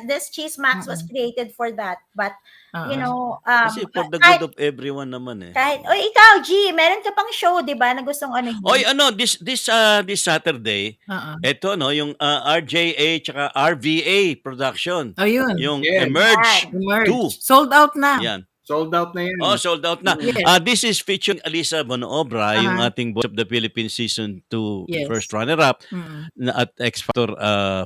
this cheese max was created for that. But, you know, Kasi for the good of everyone naman eh. kahit, ikaw, G, meron ka pang show, di ba, na gustong ano Oy, this Saturday, eto no, yung RJA tsaka RVA production. Oh, yun. Yung Yes. Emerge 2. Sold out na. Yan. Sold out na yan. Oh, sold out na. Yes. This is featuring Alisa Bonoobra, yung ating Voice of the Philippines Season 2 Yes. first runner-up at X Factor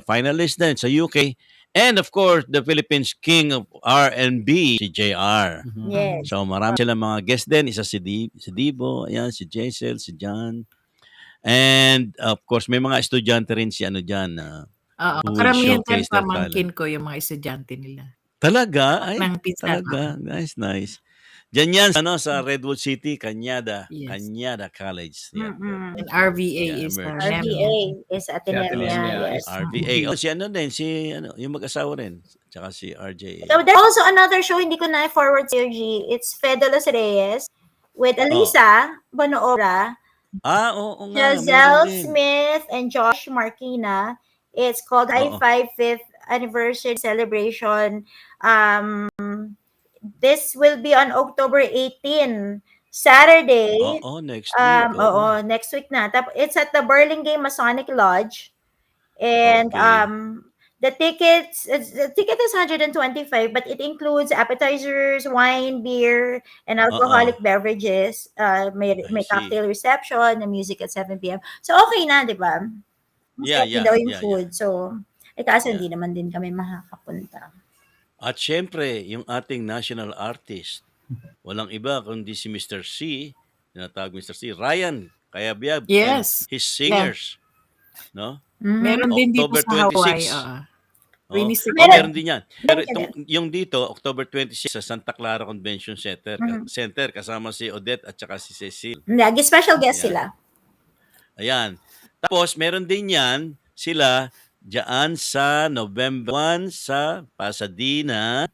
finalist din sa UK. And of course, the Philippines King of R&B, si JR. Yes. So marami silang mga guests din. Isa si Dibo, ayan, si Jaisel, si John. And of course, may mga estudyante rin si ano dyan. Who will Karamihan showcase yan their pamangkin talent. ko yung mga estudyante nila. Talaga? Ay, Ng pinsan. talaga. Nice. Diyan yan sa Redwood City, Cañada. Yes. Cañada College. Yeah. And RVA Yeah, is Emerge. RVA is Ateneo. Ateneo, Yes. RVA. Oh, si ano din, yung mag-asawa rin. Tsaka si RJ. So there's also another show, hindi ko na-forward sa'yo, G. It's Fede Los Reyes with Alisa Bonoobra, Oo nga. Giselle meron din. Smith, and Josh Marquina. It's called High Five 5th Anniversary Celebration. This will be on October 18, Saturday. Next week. Next week na. It's at the Burlingame Masonic Lodge. And Okay. the ticket is 125, but it includes appetizers, wine, beer, and alcoholic beverages. May see. cocktail reception, the music at 7 p.m. So okay na, di ba? Yeah. Daw yung food. So, kaso hindi naman din kami makakapunta. At syempre, yung ating national artist, walang iba kundi si Mr. C, tinatawag Mr. C, Ryan Cayabyab. Yes. And his singers. No? Meron din dito October sa Hawaii. 26. 26. Meron din yan. Pero Meron yung dito, October 26 sa Santa Clara Convention Center, kasama si Odette at saka si Cecil. Special guest Ayan. sila. Ayan. Tapos, meron din yan sila diyan sa November 1 sa Pasadena,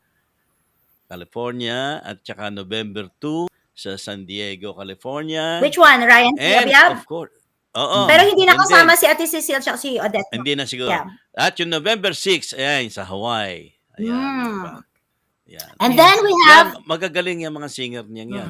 California, at saka November 2 sa San Diego, California. Which one? Ryan And Cayabyab? of course, oo. Pero hindi na Yun kasama din. si Ate Cecile at si Odette. Hindi na siguro. Yeah. At yung November 6, ayan, sa Hawaii. Ayan. Diba? Ayan. And then we have Yan, magagaling yung mga singer niyan yan.